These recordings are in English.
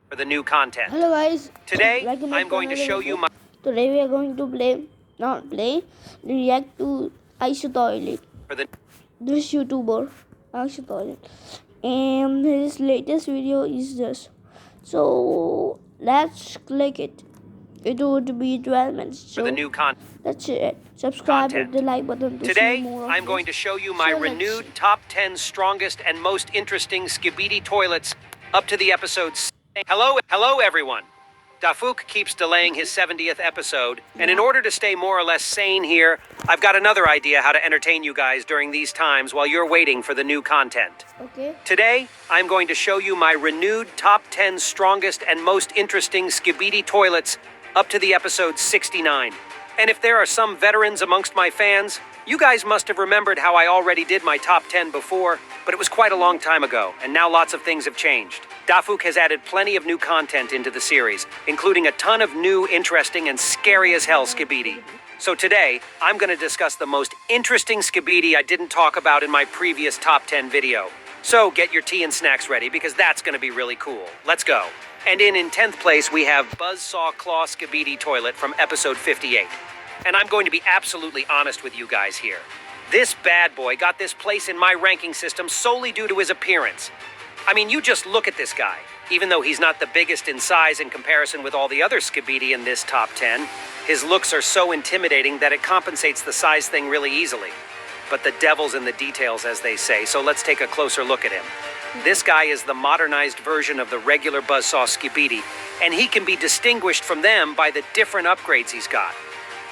for the new content. Hello guys. Today, Welcome I'm back going to another show video. you my... Today we are going to react to Aisha Toilet. For the... This YouTuber, Aisha Toilet. And his latest video is this. So let's click it. It would be 12 minutes. So For the new content. that's it. Subscribe, hit Content. the like button to Today, see more of I'm this. going to show you my So let's- renewed top 10 strongest and most interesting Skibidi toilets up to the episodes. Hello everyone. Dafuk keeps delaying his 70th episode, and in order to stay more or less sane here, I've got another idea how to entertain you guys during these times while you're waiting for the new content. Okay. Today, I'm going to show you my renewed top 10 strongest and most interesting Skibidi toilets up to the episode 69. And if there are some veterans amongst my fans, you guys must have remembered how I already did my top 10 before, but it was quite a long time ago, and now lots of things have changed. Dafuk has added plenty of new content into the series, including a ton of new, interesting, and scary as hell Skibidi. So today, I'm going to discuss the most interesting Skibidi I didn't talk about in my previous top 10 video. So get your tea and snacks ready, because that's going to be really cool. Let's go. And in 10th place, we have Buzzsaw Claw Skibidi Toilet from episode 58. And I'm going to be absolutely honest with you guys here. This bad boy got this place in my ranking system solely due to his appearance. I mean, you just look at this guy. Even though he's not the biggest in size in comparison with all the other Skibidi in this top 10, his looks are so intimidating that it compensates the size thing really easily. But the devil's in the details, as they say, so let's take a closer look at him. This guy is the modernized version of the regular Buzzsaw Skibidi, and he can be distinguished from them by the different upgrades he's got.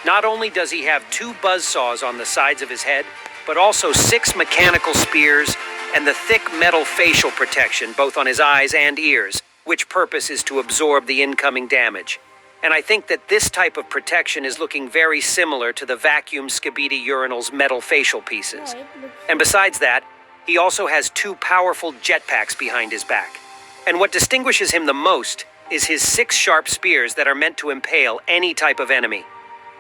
Not only does he have 2 buzzsaws on the sides of his head, but also 6 mechanical spears and the thick metal facial protection both on his eyes and ears, which purpose is to absorb the incoming damage. And I think that this type of protection is looking very similar to the vacuum Skibidi urinal's metal facial pieces. And besides that, he also has 2 powerful jetpacks behind his back. And what distinguishes him the most is his 6 sharp spears that are meant to impale any type of enemy.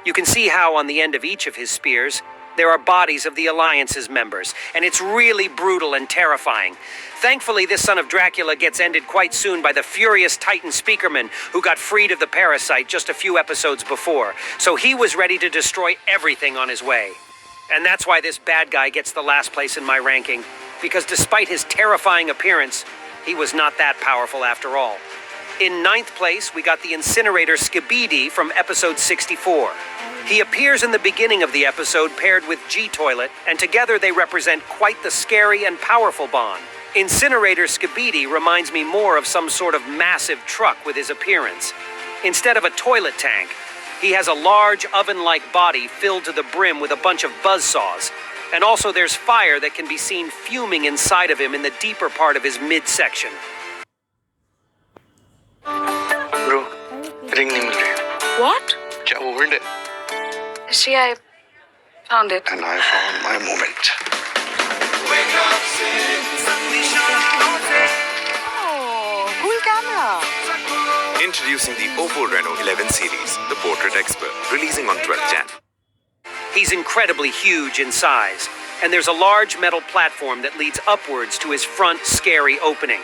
You can see how on the end of each of his spears, there are bodies of the Alliance's members, and it's really brutal and terrifying. Thankfully, this son of Dracula gets ended quite soon by the furious Titan Speakerman, who got freed of the parasite just a few episodes before, so he was ready to destroy everything on his way. And that's why this bad guy gets the last place in my ranking, because despite his terrifying appearance, he was not that powerful after all. In 9th place, we got the Incinerator Skibidi from episode 64. He appears in the beginning of the episode paired with G-Toilet, and together they represent quite the scary and powerful bond. Incinerator Skibidi reminds me more of some sort of massive truck with his appearance. Instead of a toilet tank, he has a large oven-like body filled to the brim with a bunch of buzzsaws. And also there's fire that can be seen fuming inside of him in the deeper part of his midsection. Bro, ring नहीं मिल रही है। What? क्या वो wind है? See, I found it. And I found my moment. Oh, cool camera. Introducing the Oppo Reno 11 series, the Portrait Expert, releasing on 12th Jan. He's incredibly huge in size, and there's a large metal platform that leads upwards to his front scary opening.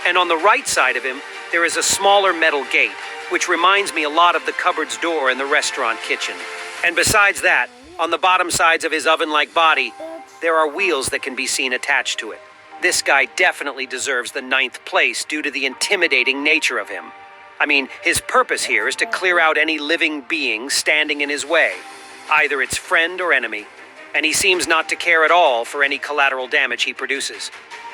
And on the right side of him, there is a smaller metal gate, which reminds me a lot of the cupboard's door in the restaurant kitchen. And besides that, on the bottom sides of his oven-like body, there are wheels that can be seen attached to it. This guy definitely deserves the 9th place due to the intimidating nature of him. I mean, his purpose here is to clear out any living being standing in his way, either its friend or enemy, and he seems not to care at all for any collateral damage he produces.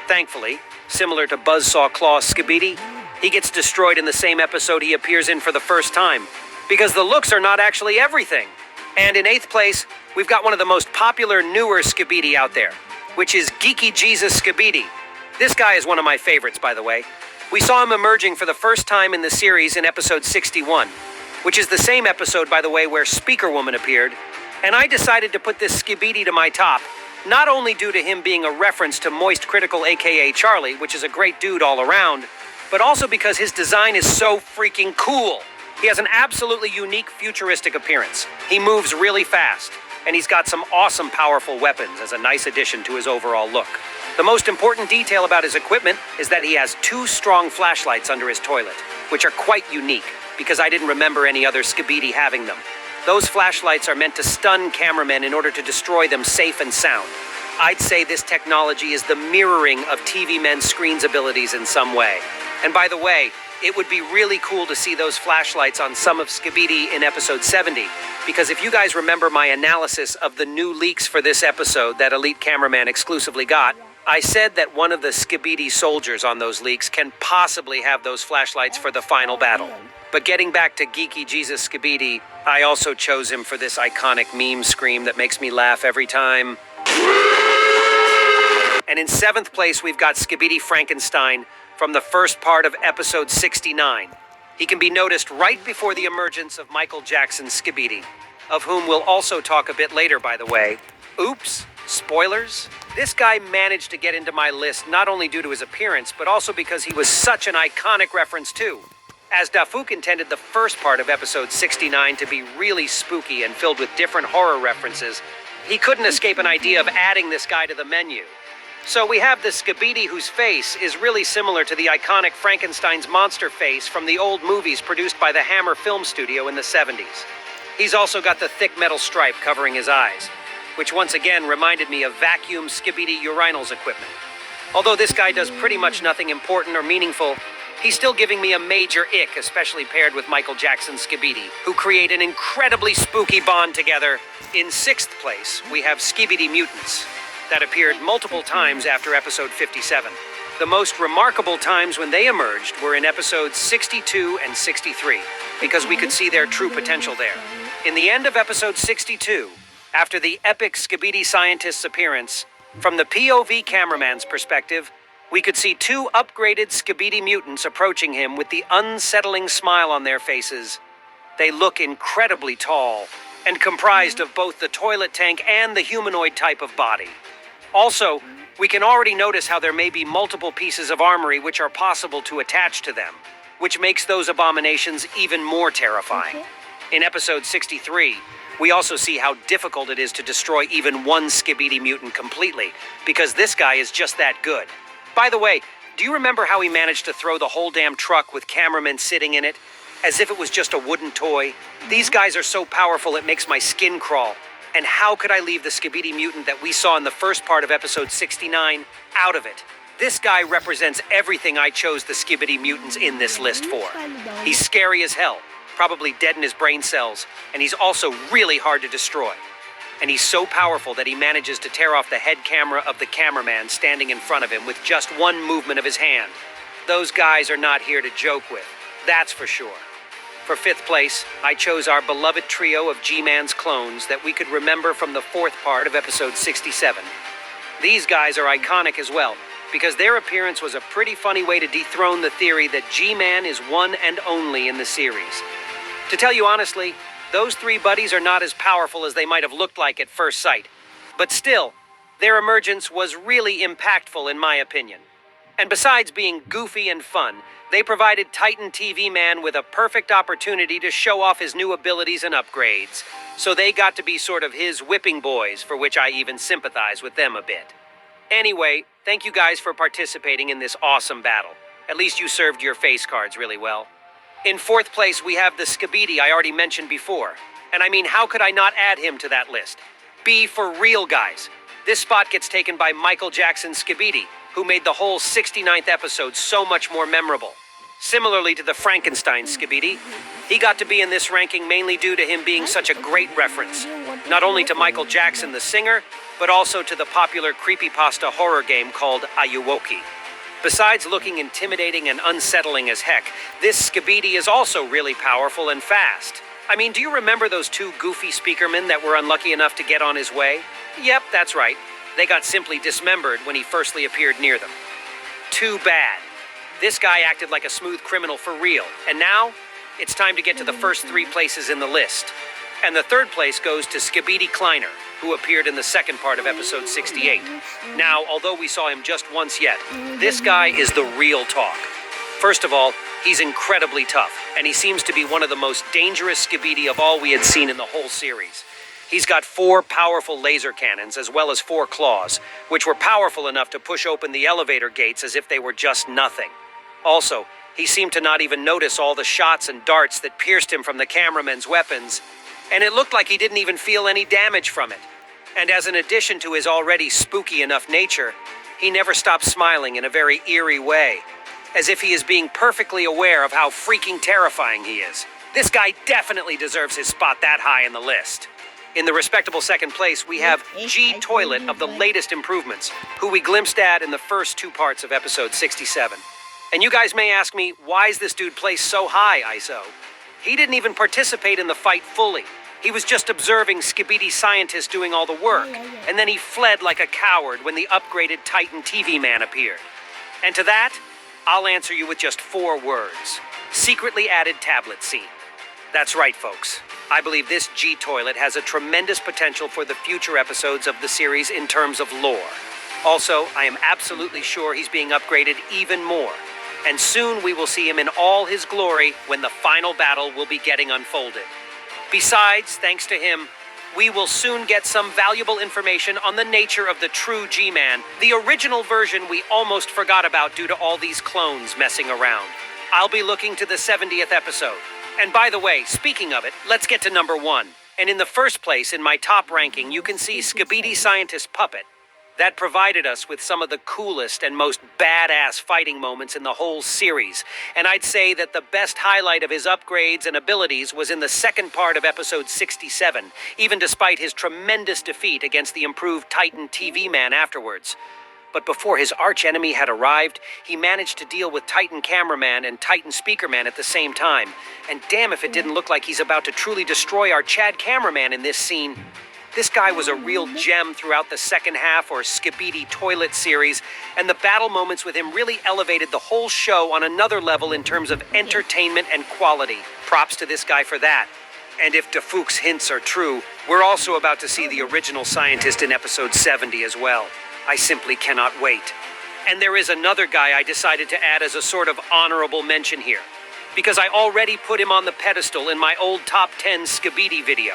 Thankfully, similar to Buzzsaw Claw Skibidi, he gets destroyed in the same episode he appears in for the first time, because the looks are not actually everything. And in 8th place, we've got one of the most popular newer Skibidi out there, which is Geeky Jesus Skibidi. This guy is one of my favorites, by the way. We saw him emerging for the first time in the series in episode 61, which is the same episode, by the way, where Speaker Woman appeared. And I decided to put this Skibidi to my top, not only due to him being a reference to Moist Critical aka Charlie, which is a great dude all around, but also because his design is so freaking cool. He has an absolutely unique futuristic appearance. He moves really fast. And he's got some awesome powerful weapons as a nice addition to his overall look. The most important detail about his equipment is that he has 2 strong flashlights under his toilet, which are quite unique because I didn't remember any other Skibidi having them. Those flashlights are meant to stun cameramen in order to destroy them safe and sound. I'd say this technology is the mirroring of TV men's screen's abilities in some way. And by the way, it would be really cool to see those flashlights on some of Skibidi in episode 70, because if you guys remember my analysis of the new leaks for this episode that Elite Cameraman exclusively got, I said that one of the Skibidi soldiers on those leaks can possibly have those flashlights for the final battle. But getting back to Geeky Jesus Skibidi, I also chose him for this iconic meme scream that makes me laugh every time. And in 7th place, we've got Skibidi Frankenstein from the first part of episode 69. He can be noticed right before the emergence of Michael Jackson's Skibidi, of whom we'll also talk a bit later, by the way. Oops, spoilers? This guy managed to get into my list not only due to his appearance, but also because he was such an iconic reference too. As Dafuk intended the first part of episode 69 to be really spooky and filled with different horror references, he couldn't escape an idea of adding this guy to the menu. So we have the Skibidi whose face is really similar to the iconic Frankenstein's monster face from the old movies produced by the Hammer Film Studio in the 70s. He's also got the thick metal stripe covering his eyes, which once again reminded me of Vacuum Skibidi Urinals equipment. Although this guy does pretty much nothing important or meaningful, he's still giving me a major ick, especially paired with Michael Jackson's Skibidi, who create an incredibly spooky bond together. In 6th place, we have Skibidi Mutants, that appeared multiple times after episode 57. The most remarkable times when they emerged were in episodes 62 and 63, because we could see their true potential there. In the end of episode 62, after the epic Skibidi scientist's appearance, from the POV cameraman's perspective, we could see 2 upgraded Skibidi mutants approaching him with the unsettling smile on their faces. They look incredibly tall and comprised of both the toilet tank and the humanoid type of body. Also, we can already notice how there may be multiple pieces of armory which are possible to attach to them, which makes those abominations even more terrifying. In episode 63, we also see how difficult it is to destroy even one Skibidi mutant completely, because this guy is just that good. By the way, do you remember how he managed to throw the whole damn truck with cameramen sitting in it, as if it was just a wooden toy? These guys are so powerful it makes my skin crawl. And how could I leave the Skibidi mutant that we saw in the first part of episode 69 out of it? This guy represents everything I chose the Skibidi mutants in this list for. He's scary as hell, probably dead in his brain cells, and he's also really hard to destroy. And he's so powerful that he manages to tear off the head camera of the cameraman standing in front of him with just one movement of his hand. Those guys are not here to joke with, that's for sure. For 5th place, I chose our beloved trio of G-Man's clones that we could remember from the 4th part of episode 67. These guys are iconic as well, because their appearance was a pretty funny way to dethrone the theory that G-Man is one and only in the series. To tell you honestly, those 3 buddies are not as powerful as they might have looked like at first sight. But still, their emergence was really impactful in my opinion. And besides being goofy and fun, they provided Titan TV Man with a perfect opportunity to show off his new abilities and upgrades. So they got to be sort of his whipping boys, for which I even sympathize with them a bit. Anyway, thank you guys for participating in this awesome battle. At least you served your face cards really well. In 4th place, we have the Skibidi I already mentioned before. And I mean, how could I not add him to that list? B for real, guys. This spot gets taken by Michael Jackson's Skibidi, who made the whole 69th episode so much more memorable. Similarly to the Frankenstein Skibidi, he got to be in this ranking mainly due to him being such a great reference, not only to Michael Jackson the singer, but also to the popular creepypasta horror game called Ayuwoki. Besides looking intimidating and unsettling as heck, this Skibidi is also really powerful and fast. I mean, do you remember those 2 goofy speakermen that were unlucky enough to get on his way? Yep, that's right. They got simply dismembered when he firstly appeared near them. Too bad. This guy acted like a smooth criminal for real, and now it's time to get to the first 3 places in the list. And the 3rd place goes to Skibidi Kleiner, who appeared in the 2nd part of episode 68. Now, although we saw him just once yet, this guy is the real talk. First of all, he's incredibly tough, and he seems to be one of the most dangerous Skibidi of all we had seen in the whole series. He's got 4 powerful laser cannons as well as 4 claws, which were powerful enough to push open the elevator gates as if they were just nothing. Also, he seemed to not even notice all the shots and darts that pierced him from the cameraman's weapons, and it looked like he didn't even feel any damage from it. And as an addition to his already spooky enough nature, he never stopped smiling in a very eerie way, as if he is being perfectly aware of how freaking terrifying he is. This guy definitely deserves his spot that high in the list. In the respectable second place, we have G Toilet of the latest improvements, who we glimpsed at in the first 2 parts of episode 67. And you guys may ask me, why is this dude placed so high, ISO? He didn't even participate in the fight fully. He was just observing Skibidi scientists doing all the work, and then he fled like a coward when the upgraded Titan TV man appeared. And to that, I'll answer you with just 4 words. Secretly added tablet scene. That's right, folks. I believe this G Toilet has a tremendous potential for the future episodes of the series in terms of lore. Also, I am absolutely sure he's being upgraded even more. And soon we will see him in all his glory when the final battle will be getting unfolded. Besides, thanks to him, we will soon get some valuable information on the nature of the true G-Man, the original version we almost forgot about due to all these clones messing around. I'll be looking to the 70th episode. And by the way, speaking of it, let's get to number 1. And in the first place in my top ranking, you can see Skibidi Scientist Puppet. That provided us with some of the coolest and most badass fighting moments in the whole series. And I'd say that the best highlight of his upgrades and abilities was in the second part of episode 67, even despite his tremendous defeat against the improved Titan TV man afterwards. But before his archenemy had arrived, he managed to deal with Titan Cameraman and Titan Speakerman at the same time. And damn if it didn't look like he's about to truly destroy our Chad Cameraman in this scene. This guy was a real gem throughout the second half or Skibidi Toilet series, and the battle moments with him really elevated the whole show on another level in terms of entertainment and quality. Props to this guy for that. And if DeFook's hints are true, we're also about to see the original scientist in episode 70 as well. I simply cannot wait. And there is another guy I decided to add as a sort of honorable mention here, because I already put him on the pedestal in my old top 10 Skibidi video,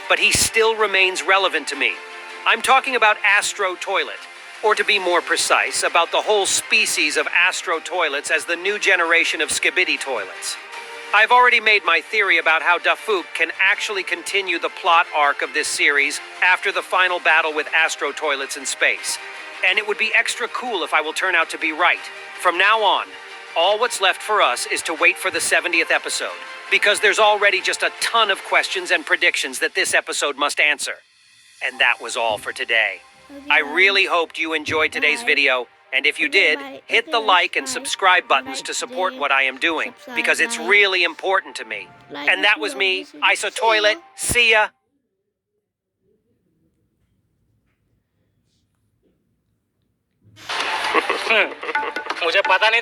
but he still remains relevant to me. I'm talking about Astro Toilet, or to be more precise, about the whole species of Astro Toilets as the new generation of Skibidi Toilets. I've already made my theory about how Dafook can actually continue the plot arc of this series after the final battle with Astro Toilets in space. And it would be extra cool if I will turn out to be right. From now on, all what's left for us is to wait for the 70th episode, because there's already just a ton of questions and predictions that this episode must answer. And that was all for today. I really hoped you enjoyed today's video, and if you did, hit the like and subscribe buttons to support what I am doing, because it's really important to me. And that was me, ISO Toilet. See ya! मुझे पता नहीं था